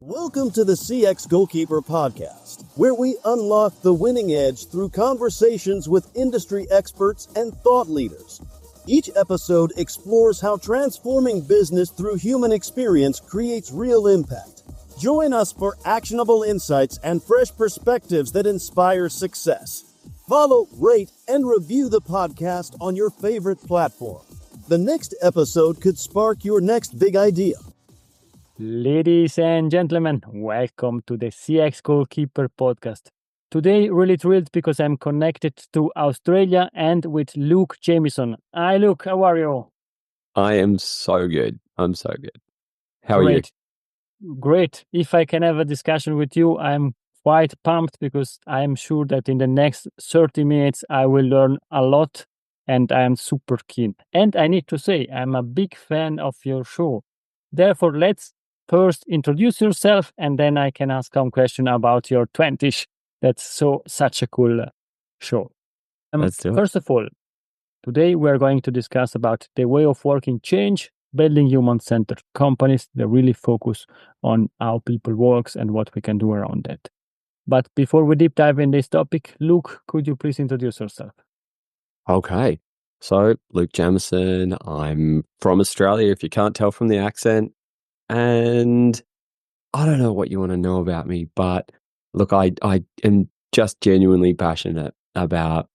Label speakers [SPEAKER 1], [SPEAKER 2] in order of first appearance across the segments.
[SPEAKER 1] Welcome to the CX Goalkeeper Podcast, where we unlock the winning edge through conversations with industry experts and thought leaders. Each episode explores how transforming business through human experience creates real impact. Join us for actionable insights and fresh perspectives that inspire success. Follow, rate, and review the podcast on your favorite platform. The next episode could spark your next big idea.
[SPEAKER 2] Ladies and gentlemen, welcome to the CX Goalkeeper Podcast. Today, really thrilled because I'm connected to Australia and with Luke Jamieson. Hi, Luke. How are you?
[SPEAKER 3] I am so good. I'm so good. How are you?
[SPEAKER 2] Great. If I can have a discussion with you, I'm quite pumped because I'm sure that in the next 30 minutes, I will learn a lot and I am super keen. And I need to say, I'm a big fan of your show. Therefore, let's first introduce yourself and then I can ask some question about your 20s. That's such a cool show.
[SPEAKER 3] Let's do it.
[SPEAKER 2] First of all, today we're going to discuss about the way of working change, building human-centered companies that really focus on how people work and what we can do around that. But before we deep dive in this topic, Luke, could you please introduce yourself?
[SPEAKER 3] Okay. So, Luke Jameson, I'm from Australia, if you can't tell from the accent. And I don't know what you want to know about me, but look, I am just genuinely passionate about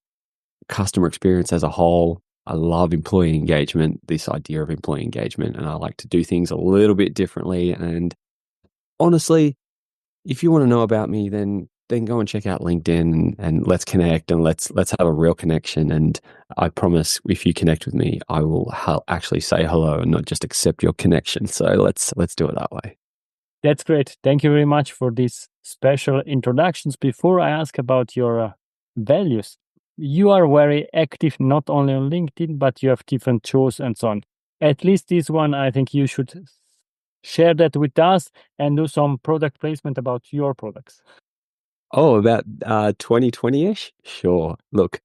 [SPEAKER 3] customer experience as a whole. I love employee engagement, this idea of employee engagement, and I like to do things a little bit differently. And honestly, if you want to know about me, then go and check out LinkedIn and let's connect and let's have a real connection. And I promise, if you connect with me, I will actually say hello and not just accept your connection. So let's do it that way.
[SPEAKER 2] That's great. Thank you very much for these special introductions. Before I ask about your values, you are very active not only on LinkedIn, but you have different shows and so on. At least this one, I think you should share that with us and do some product placement about your products.
[SPEAKER 3] Oh, about 2020-ish? Sure. Look,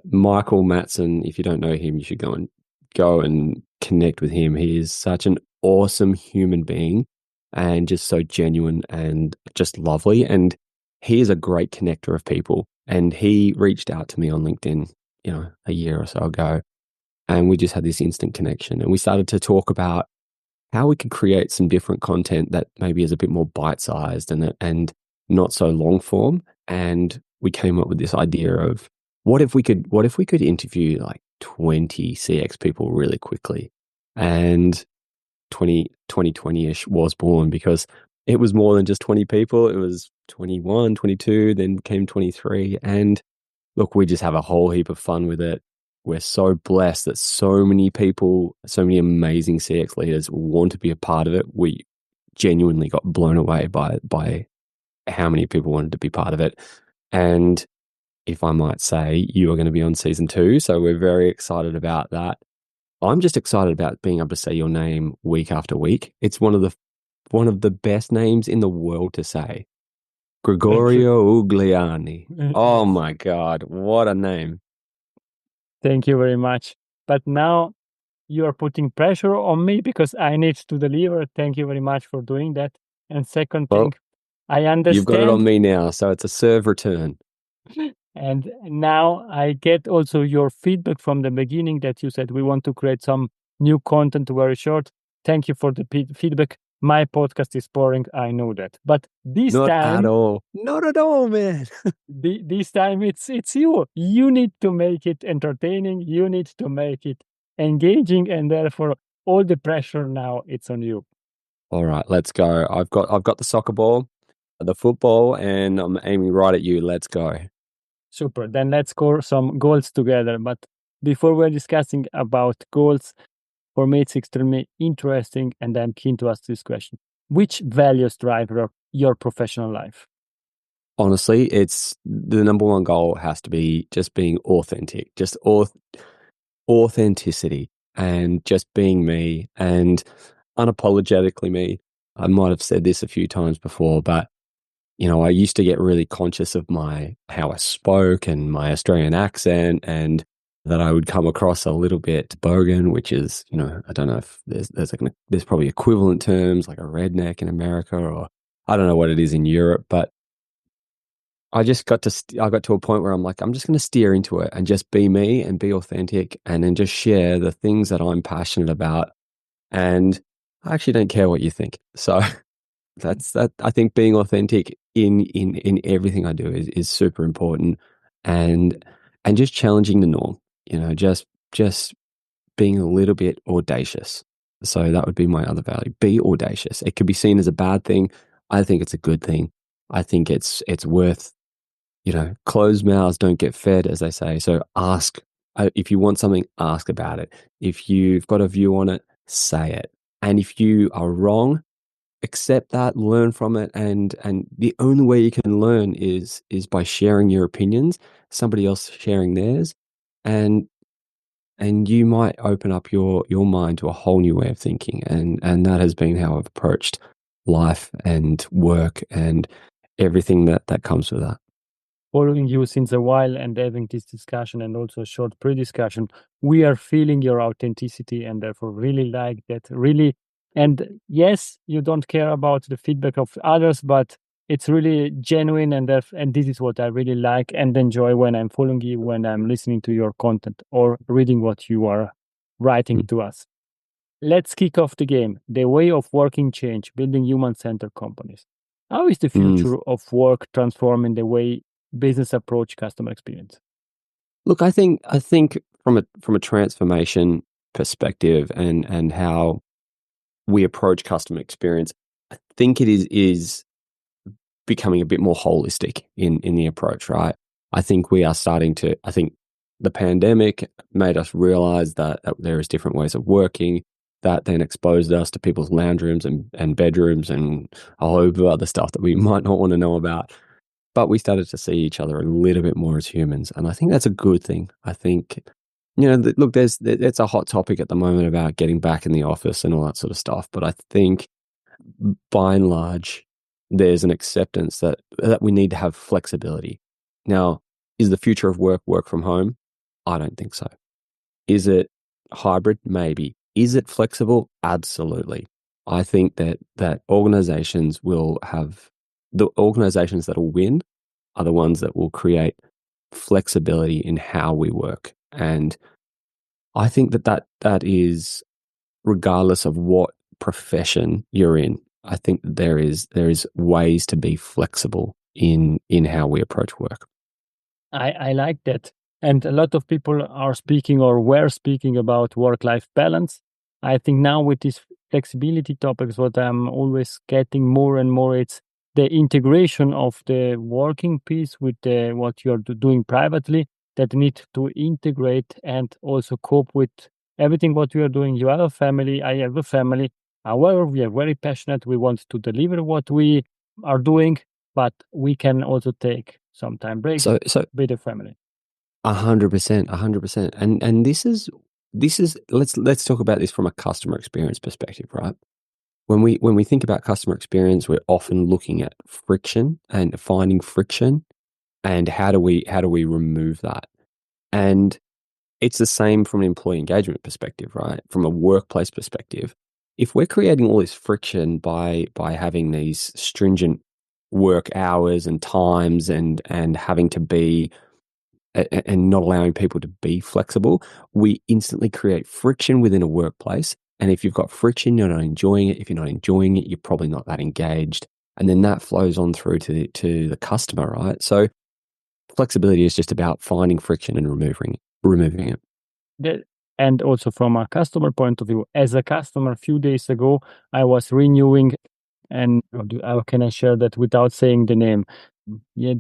[SPEAKER 3] Michael Matson, if you don't know him, you should go and connect with him. He is such an awesome human being and just so genuine and just lovely. And he is a great connector of people. And he reached out to me on LinkedIn, a year or so ago. And we just had this instant connection. And we started to talk about how we could create some different content that maybe is a bit more bite-sized and not so long form. And we came up with this idea of what if we could interview like 20 CX people really quickly. And 2020-ish was born because it was more than just 20 people. It was 21, 22, then came 23. And look, we just have a whole heap of fun with it. We're so blessed that so many people, so many amazing CX leaders want to be a part of it. We genuinely got blown away by how many people wanted to be part of it. And if I might say, you are going to be on season 2. So we're very excited about that. I'm just excited about being able to say your name week after week. It's one of the best names in the world to say. Gregorio Ugliani. Oh my God, what a name.
[SPEAKER 2] Thank you very much. But now you are putting pressure on me because I need to deliver. Thank you very much for doing that. And second thing, I understand.
[SPEAKER 3] You've got it on me now, so it's a serve return.
[SPEAKER 2] And now I get also your feedback from the beginning that you said we want to create some new content very short. Thank you for the feedback. My podcast is boring, I know that. But this
[SPEAKER 3] time... Not at all, man.
[SPEAKER 2] This time it's you. You need to make it entertaining. You need to make it engaging. And therefore, all the pressure now, it's on you.
[SPEAKER 3] All right, let's go. I've got the soccer ball, the football, and I'm aiming right at you. Let's go.
[SPEAKER 2] Super. Then let's score some goals together. But before we're discussing about goals, for me, it's extremely interesting, and I'm keen to ask this question. Which values drive your professional life?
[SPEAKER 3] Honestly, it's the number one goal has to be just being authentic, just authenticity and just being me and unapologetically me. I might have said this a few times before, but I used to get really conscious of how I spoke and my Australian accent, and that I would come across a little bit bogan, which is, I don't know if there's probably equivalent terms like a redneck in America, or I don't know what it is in Europe, but I got to a point where I'm like, I'm just going to steer into it and just be me and be authentic and then just share the things that I'm passionate about. And I actually don't care what you think. So that's that. I think being authentic in everything I do is super important, and just challenging the norm. Just being a little bit audacious. So that would be my other value. Be audacious. It could be seen as a bad thing. I think it's a good thing. I think it's worth, closed mouths don't get fed, as they say. So ask. If you want something, ask about it. If you've got a view on it, say it. And if you are wrong, accept that, learn from it, and the only way you can learn is by sharing your opinions, somebody else sharing theirs, and you might open up your mind to a whole new way of thinking, and that has been how I've approached life and work and everything that comes with that.
[SPEAKER 2] Following you since a while and having this discussion and also a short pre-discussion, we are feeling your authenticity and therefore really like that. Really. And yes, you don't care about the feedback of others, but it's really genuine. And this is what I really like and enjoy when I'm following you, when I'm listening to your content or reading what you are writing to us. Let's kick off the game. The way of working change, building human-centered companies. How is the future of work transforming the way business approach customer experience?
[SPEAKER 3] Look, I think from a transformation perspective and how we approach customer experience, I think it is becoming a bit more holistic in the approach, right? I think we are starting to. I think the pandemic made us realize that there is different ways of working. That then exposed us to people's lounge rooms and bedrooms and a whole heap of other stuff that we might not want to know about. But we started to see each other a little bit more as humans, and I think that's a good thing. I think, look, it's a hot topic at the moment about getting back in the office and all that sort of stuff. But I think, by and large, there's an acceptance that we need to have flexibility. Now, is the future of work from home? I don't think so. Is it hybrid? Maybe. Is it flexible? Absolutely. I think that organizations will have the organizations that will win are the ones that will create flexibility in how we work. And I think that is regardless of what profession you're in. I think there is ways to be flexible in how we approach work.
[SPEAKER 2] I like that. And a lot of people are speaking or were speaking about work-life balance. I think now with these flexibility topics, what I'm always getting more and more, it's the integration of the working piece with what you're doing privately that need to integrate and also cope with everything what we are doing. You have a family, I have a family. However, we are very passionate. We want to deliver what we are doing, but we can also take some time break
[SPEAKER 3] So
[SPEAKER 2] with the family.
[SPEAKER 3] 100%. And this is let's talk about this from a customer experience perspective, right? When we think about customer experience, we're often looking at friction and finding friction and how do we remove that? And it's the same from an employee engagement perspective, right? From a workplace perspective. If we're creating all this friction by having these stringent work hours and times and having to be and not allowing people to be flexible, we instantly create friction within a workplace. And if you've got friction, you're not enjoying it. If you're not enjoying it, you're probably not that engaged. And then that flows on through to the customer, right? So flexibility is just about finding friction and removing it.
[SPEAKER 2] And also from a customer point of view, as a customer, a few days ago, I was renewing, and how can I share that without saying the name? Yeah,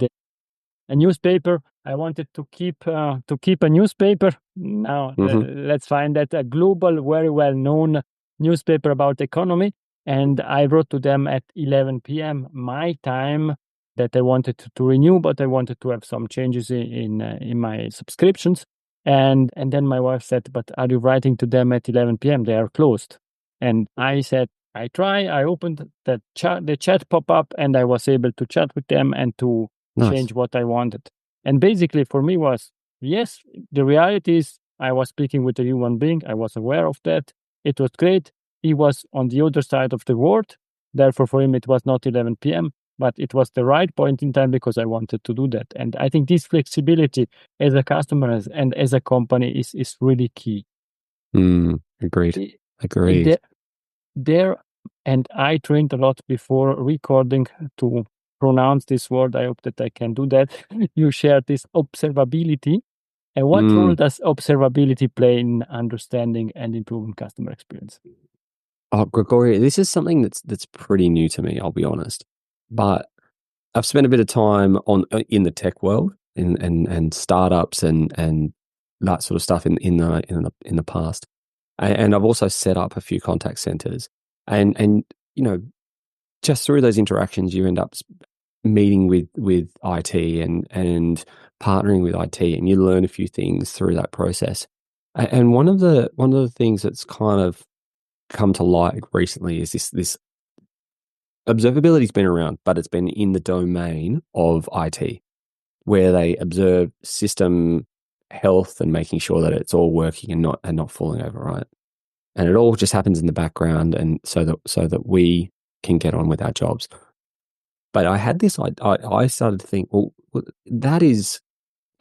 [SPEAKER 2] a newspaper. I wanted to keep a newspaper. Now let's find that a global, very well known newspaper about economy, and I wrote to them at 11 p.m. my time that I wanted to renew, but I wanted to have some changes in my subscriptions. And then my wife said, "But are you writing to them at 11 p.m.? They are closed." And I said, "I try." I opened the chat pop up, and I was able to chat with them and to change what I wanted. And basically for me was, yes, the reality is I was speaking with a human being. I was aware of that. It was great. He was on the other side of the world, Therefore, for him, it was not 11 p.m., but it was the right point in time because I wanted to do that. And I think this flexibility as a customer and as a company is really key.
[SPEAKER 3] Agreed.
[SPEAKER 2] There, and I trained a lot before recording to pronounce this word. I hope that I can do that. You shared this observability. And what role does observability play in understanding and improving customer experience?
[SPEAKER 3] Oh, Gregory, this is something that's pretty new to me, I'll be honest. But I've spent a bit of time in the tech world and startups and that sort of stuff in the past. And I've also set up a few contact centers. And just through those interactions, you end up meeting with IT and partnering with IT, and you learn a few things through that process. And one of the things that's kind of come to light recently is this observability's been around, but it's been in the domain of IT, where they observe system health and making sure that it's all working and not falling over, right? And it all just happens in the background, and so that we can get on with our jobs. But I had this, I started to think, well, that is,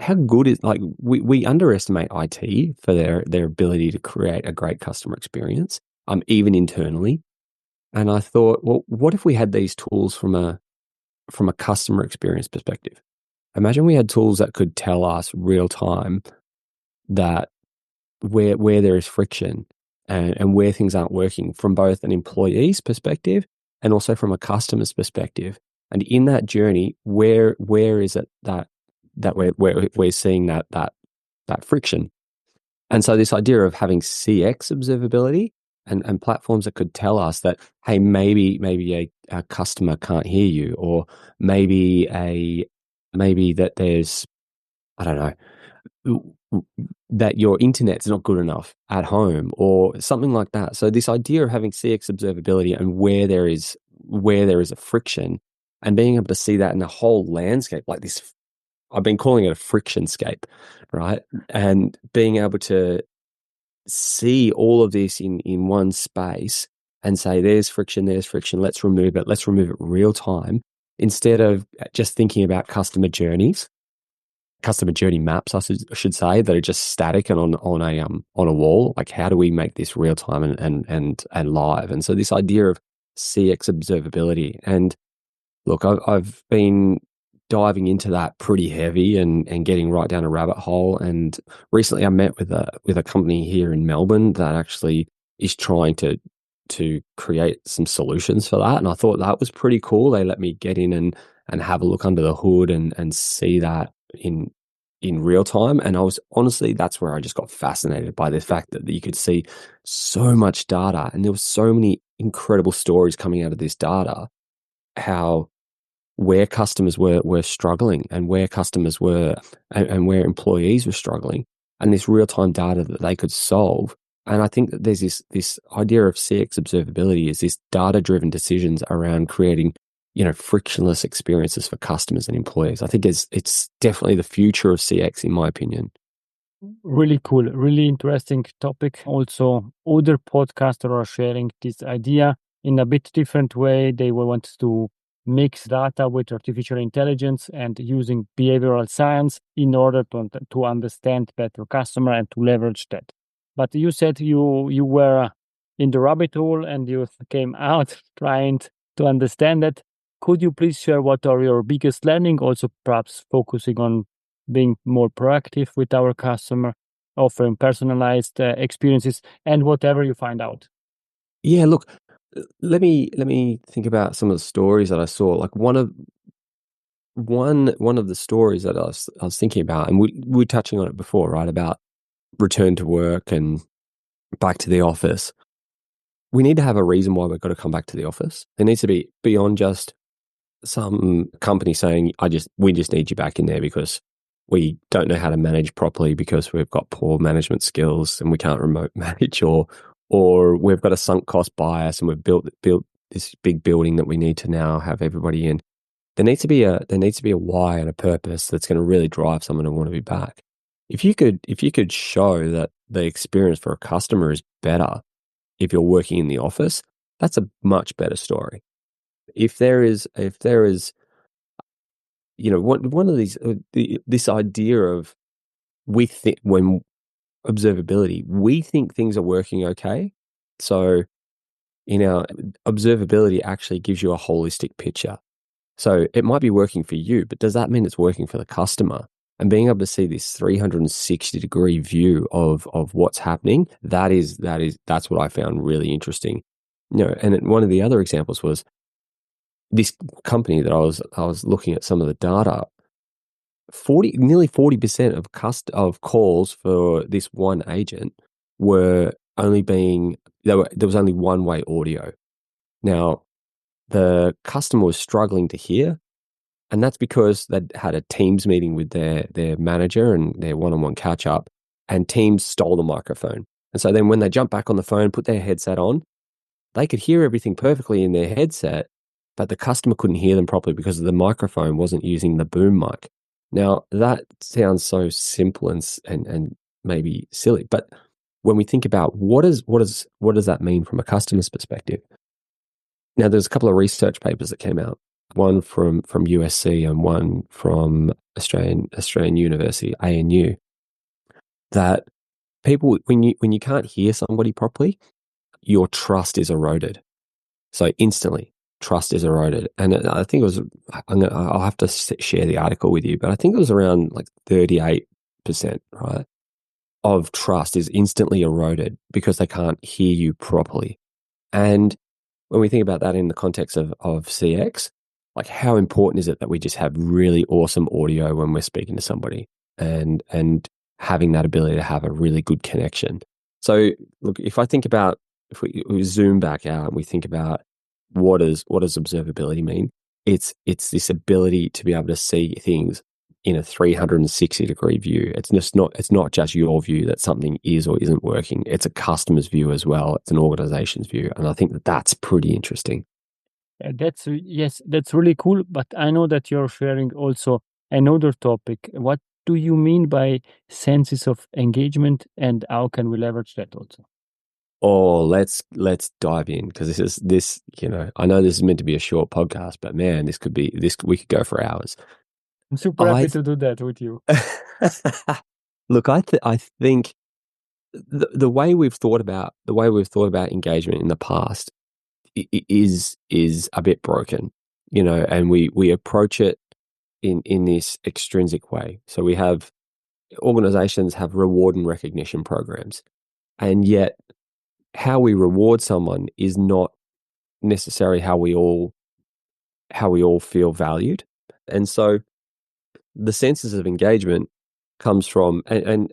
[SPEAKER 3] how good is, like, we underestimate IT for their ability to create a great customer experience, even internally. And I thought, well, what if we had these tools from a customer experience perspective? Imagine we had tools that could tell us real time that where there is friction and where things aren't working from both an employee's perspective and also from a customer's perspective. And in that journey, where is it that we're seeing that friction? And so this idea of having CX observability and platforms that could tell us that, hey, maybe a customer can't hear you, or maybe that there's, I don't know, that your internet's not good enough at home or something like that. So this idea of having CX observability and where there is a friction and being able to see that in the whole landscape, like this, I've been calling it a frictionscape, right? And being able to see all of this in one space and say, there's friction, let's remove it real time, instead of just thinking about customer journey maps, I should say, that are just static and on a wall. Like, how do we make this real time and live? And so this idea of CX observability, and look, I've been diving into that pretty heavy and getting right down a rabbit hole. And recently I met with a company here in Melbourne that actually is trying to create some solutions for that. And I thought that was pretty cool. They let me get in and have a look under the hood and see that in real time. And I was, honestly, that's where I just got fascinated by the fact that you could see so much data, and there were so many incredible stories coming out of this data, where customers were struggling and where customers were and where employees were struggling, and this real-time data that they could solve. And I think that there's this idea of CX observability is this data-driven decisions around creating, frictionless experiences for customers and employees. I think it's definitely the future of CX, in my opinion.
[SPEAKER 2] Really cool, really interesting topic. Also, other podcasters are sharing this idea in a bit different way. They want to mix data with artificial intelligence and using behavioral science in order to understand better customer and to leverage that. But you said you were in the rabbit hole and you came out trying to understand that. Could you please share what are your biggest learning, also perhaps focusing on being more proactive with our customer, offering personalized experiences and whatever you find out?
[SPEAKER 3] Yeah, look, let me think about some of the stories that I saw. Like one of the stories that I was thinking about, and we were touching on it before, right? About return to work and back to the office. We need to have a reason why we've got to come back to the office. There needs to be beyond just some company saying, we just need you back in there because we don't know how to manage properly because we've got poor management skills and we can't remote manage, or we've got a sunk cost bias and we've built this big building that we need to now have everybody in. There needs to be a why and a purpose that's going to really drive someone to want to be back. If you could show that the experience for a customer is better if you're working in the office, that's a much better story. if there is, one of these, this idea of when observability, we think things are working okay. So in our observability actually gives you a holistic picture. So it might be working for you, but does that mean it's working for the customer? And being able to see this 360-degree view of what's happening, that's what I found really interesting. And one of the other examples was this company that I was looking at some of the data. Nearly 40% of calls for this one agent were there was only one-way audio. Now, the customer was struggling to hear, and that's because they'd had a Teams meeting with their manager and their one-on-one catch-up, and Teams stole the microphone. And so then when they jumped back on the phone, put their headset on, they could hear everything perfectly in their headset, but the customer couldn't hear them properly because the microphone wasn't using the boom mic. Now, that sounds so simple and maybe silly, but when we think about what does that mean from a customer's perspective? Now, there's a couple of research papers that came out, one from USC and one from Australian University, ANU, that people, when you can't hear somebody properly, your trust is eroded. So instantly, trust is eroded. And I think it was, I'll have to share the article with you, but I think it was around like 38%, right, of trust is instantly eroded because they can't hear you properly. And when we think about that in the context of CX, like how important is it that we just have really awesome audio when we're speaking to somebody and having that ability to have a really good connection? So look, if we zoom back out and we think about what does observability mean? It's this ability to be able to see things in a 360-degree view. It's not just your view that something is or isn't working. It's a customer's view as well. It's an organization's view, and I think that's pretty interesting.
[SPEAKER 2] That's really cool. But I know that you're sharing also another topic. What do you mean by senses of engagement, and how can we leverage that also?
[SPEAKER 3] Oh, let's dive in, because this I know this is meant to be a short podcast, but man, we could go for hours.
[SPEAKER 2] I'm super happy to do that with you.
[SPEAKER 3] Look, I think the way we've thought about engagement in the past is a bit broken, and we approach it in this extrinsic way. So organizations have reward and recognition programs, and yet how we reward someone is not necessarily how we all feel valued. And so the senses of engagement comes from, and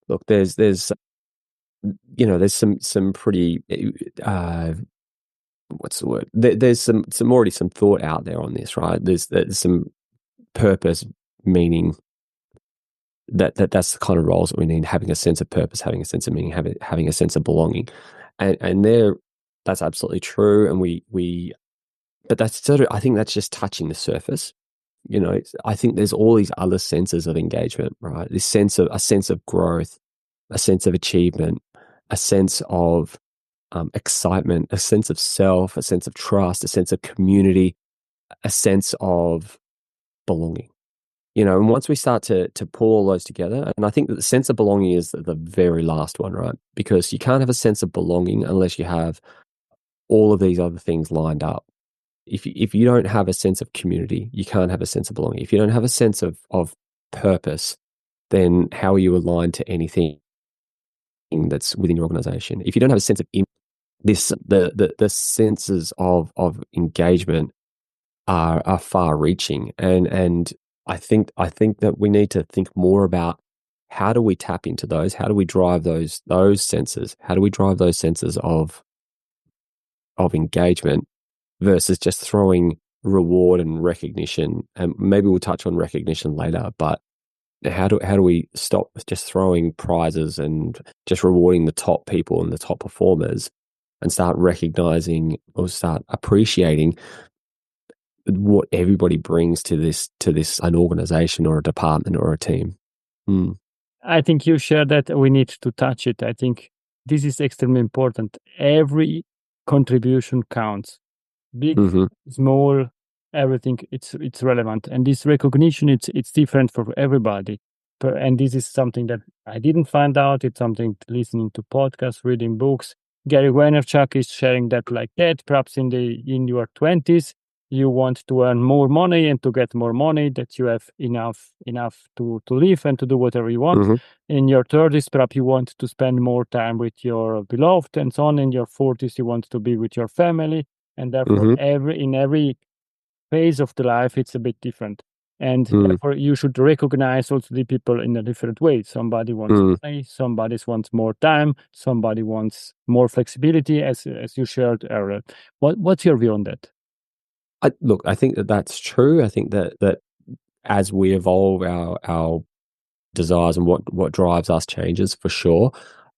[SPEAKER 3] look, there's some pretty what's the word? There's some already some thought out there on this, right? There's some purpose, meaning that's the kind of roles that we need: having a sense of purpose, having a sense of meaning, having a sense of belonging, and that's absolutely true. And but that's sort of, I think that's just touching the surface. I think there's all these other senses of engagement, right? A sense of growth, a sense of achievement, a sense of excitement, a sense of self, a sense of trust, a sense of community, a sense of belonging. And once we start to pull all those together, and I think that the sense of belonging is the very last one, right? Because you can't have a sense of belonging unless you have all of these other things lined up. If you don't have a sense of community, you can't have a sense of belonging. If you don't have a sense of purpose, then how are you aligned to anything that's within your organization? If you don't have a sense of the senses of engagement are far reaching, and I think that we need to think more about how do we tap into those? How do we drive those senses? How do we drive those senses of engagement versus just throwing reward and recognition? And maybe we'll touch on recognition later, but how do we stop just throwing prizes and just rewarding the top people and the top performers, and start recognizing or start appreciating what everybody brings to this an organization or a department or a team?
[SPEAKER 2] I think you share that we need to touch it. I think this is extremely important. Every contribution counts. big,
[SPEAKER 3] Mm-hmm.
[SPEAKER 2] small, everything, it's relevant. And this recognition, it's different for everybody. And this is something that I didn't find out. It's something listening to podcasts, reading books. Gary Vaynerchuk is sharing that like that. Perhaps in your 20s, you want to earn more money, and to get more money, that you have enough to live and to do whatever you want.
[SPEAKER 3] Mm-hmm.
[SPEAKER 2] In your 30s, perhaps you want to spend more time with your beloved, and so on. In your 40s, you want to be with your family. And therefore, in every phase of the life, it's a bit different. And therefore, you should recognize also the people in a different way. Somebody wants money, somebody wants more time, somebody wants more flexibility, as you shared earlier. What's your view on that?
[SPEAKER 3] Look, I think that's true. I think that as we evolve, our desires and what drives us changes for sure.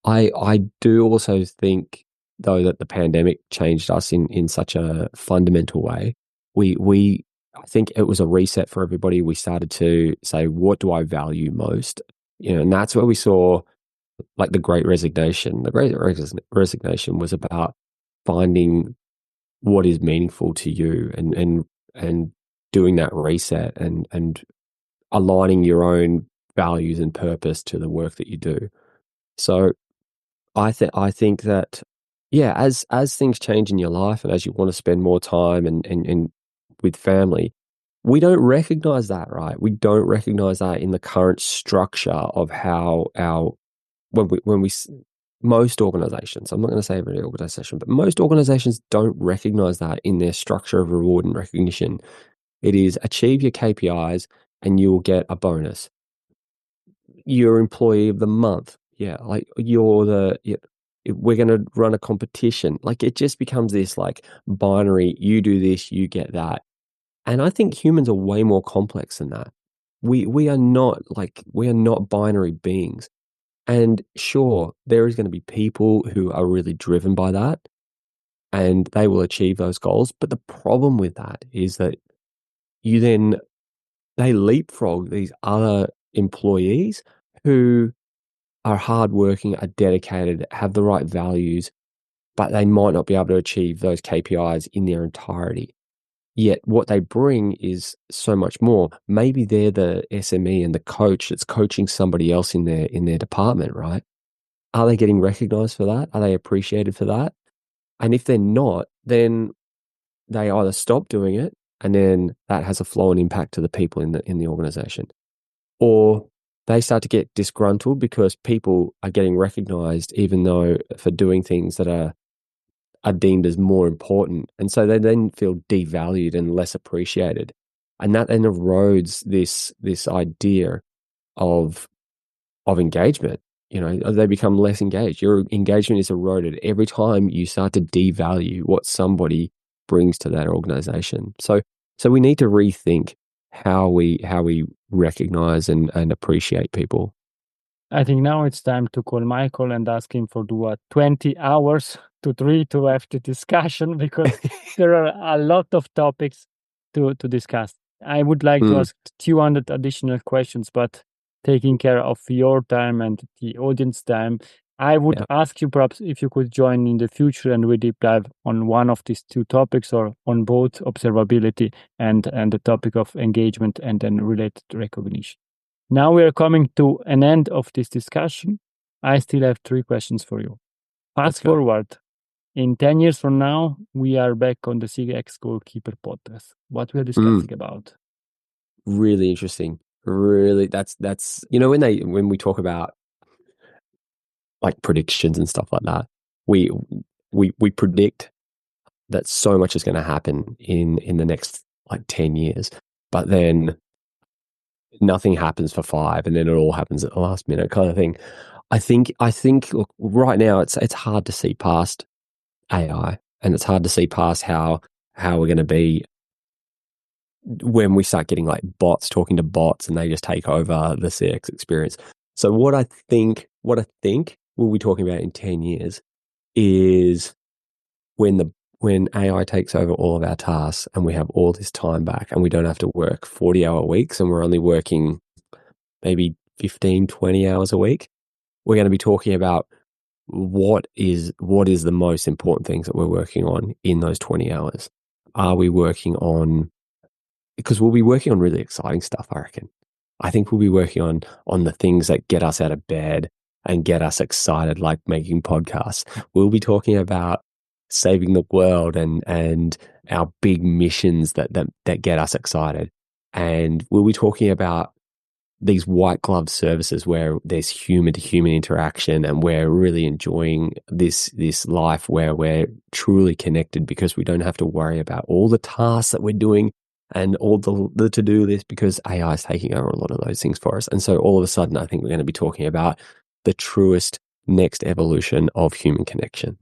[SPEAKER 3] I do also think, though, that the pandemic changed us in such a fundamental way. I think it was a reset for everybody. We started to say, what do I value most? And that's where we saw like the Great Resignation. The Great Resignation was about finding what is meaningful to you and doing that reset and aligning your own values and purpose to the work that you do. So I think that, yeah, as things change in your life and as you want to spend more time and with family, we don't recognize that, right? We don't recognize that in the current structure of how most organizations, I'm not going to say every organization, but most organizations don't recognize that in their structure of reward and recognition. It is achieve your KPIs and you will get a bonus. You're employee of the month. Yeah, like we're going to run a competition. Like it just becomes this like binary, you do this, you get that. And I think humans are way more complex than that. We are not binary beings. And sure, there is going to be people who are really driven by that and they will achieve those goals. But the problem with that is that they leapfrog these other employees who are hardworking, are dedicated, have the right values, but they might not be able to achieve those KPIs in their entirety. Yet what they bring is so much more. Maybe they're the SME and the coach that's coaching somebody else in their department, right? Are they getting recognized for that? Are they appreciated for that? And if they're not, then they either stop doing it, and then that has a flow-on impact to the people in the organization, or they start to get disgruntled because people are getting recognized even though for doing things that are deemed as more important. And so they then feel devalued and less appreciated. And that then erodes this idea of engagement. They become less engaged. Your engagement is eroded every time you start to devalue what somebody brings to that organization. So we need to rethink how we recognize and appreciate people.
[SPEAKER 2] I think now it's time to call Michael and ask him for 20 hours to 3 to have the discussion, because there are a lot of topics to discuss. I would like to ask 200 additional questions, but taking care of your time and the audience time, I would ask you perhaps if you could join in the future and we deep dive on one of these two topics, or on both observability and the topic of engagement and then related recognition. Now we are coming to an end of this discussion. I still have 3 questions for you. Fast forward. In 10 years from now, we are back on the CX Goalkeeper Podcast. What we are discussing about?
[SPEAKER 3] Really interesting. Really, that's when we talk about like predictions and stuff like that, we predict that so much is going to happen in the next like 10 years, but then nothing happens for 5, and then it all happens at the last minute kind of thing. I think look, right now it's hard to see past AI, and it's hard to see past how we're going to be when we start getting like bots talking to bots and they just take over the CX experience. So what I think we'll be talking about in 10 years is when AI takes over all of our tasks and we have all this time back and we don't have to work 40-hour weeks and we're only working maybe 15, 20 hours a week. We're going to be talking about what is the most important things that we're working on in those 20 hours. are we working on? Because we'll be working on really exciting stuff, I reckon. I think we'll be working on the things that get us out of bed and get us excited, like making podcasts. We'll be talking about saving the world and our big missions that get us excited. And we'll be talking about these white glove services where there's human to human interaction, and we're really enjoying this life where we're truly connected because we don't have to worry about all the tasks that we're doing and all the to-do list, because AI is taking over a lot of those things for us. And so all of a sudden, I think we're going to be talking about the truest next evolution of human connection.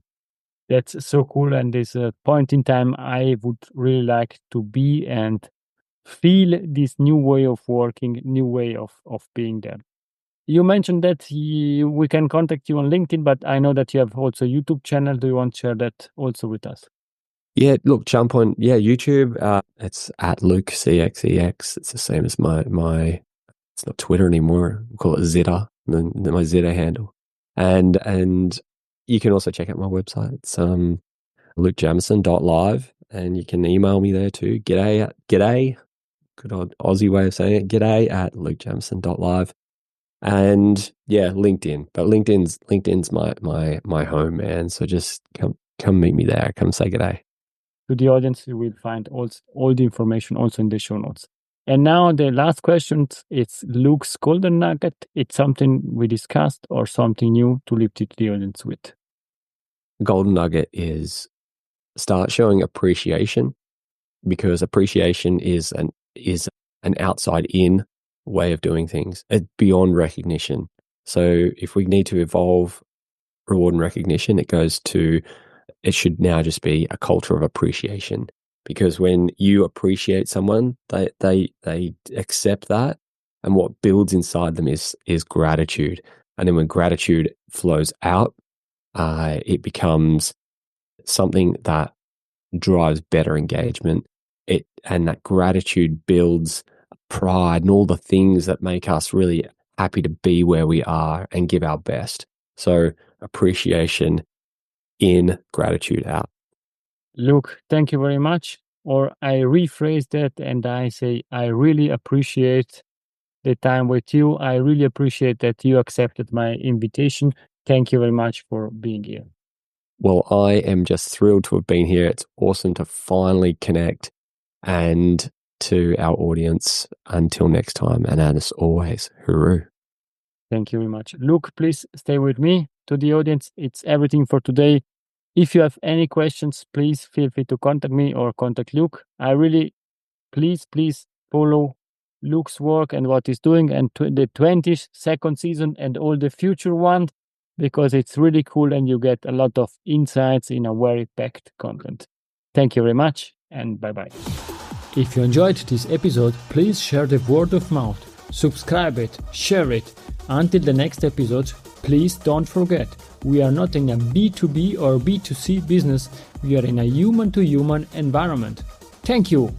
[SPEAKER 2] That's so cool. And there's a point in time I would really like to be and feel this new way of working, new way of being there. You mentioned that we can contact you on LinkedIn, but I know that you have also a YouTube channel. Do you want to share that also with us?
[SPEAKER 3] Yeah, look, jump on, YouTube. It's at Luke CXEX. It's the same as my it's not Twitter anymore. We'll call it Zeta, my Zeta handle. And you can also check out my website. It's lukejameson.live, and you can email me there too. G'day, good old Aussie way of saying it. G'day at lukejameson.live. And yeah, LinkedIn. But LinkedIn's my home, man. So just come meet me there. Come say g'day.
[SPEAKER 2] To the audience, you will find all the information also in the show notes. And now the last question, it's Luke's golden nugget. It's something we discussed or something new to leave to the audience with.
[SPEAKER 3] Golden nugget is start showing appreciation, because appreciation is an outside in way of doing things. It's beyond recognition. So if we need to evolve reward and recognition, it should now just be a culture of appreciation, because when you appreciate someone, they accept that, and what builds inside them is gratitude. And then when gratitude flows out, it becomes something that drives better engagement. And that gratitude builds pride and all the things that make us really happy to be where we are and give our best. So appreciation in, gratitude out.
[SPEAKER 2] Luke, thank you very much. Or I rephrase that and I say, I really appreciate the time with you. I really appreciate that you accepted my invitation. Thank you very much for being here.
[SPEAKER 3] Well, I am just thrilled to have been here. It's awesome to finally connect. And to our audience, until next time, and as always, hooroo.
[SPEAKER 2] Thank you very much. Luke, please stay with me. To the audience, it's everything for today. If you have any questions, please feel free to contact me or contact Luke. I really, please follow Luke's work and what he's doing, and the 22nd season and all the future ones, because it's really cool and you get a lot of insights in a very packed content. Thank you very much, and bye-bye. If you enjoyed this episode, please share the word of mouth, subscribe it, share it. Until the next episode, please don't forget, we are not in a B2B or B2C business, we are in a human-to-human environment. Thank you!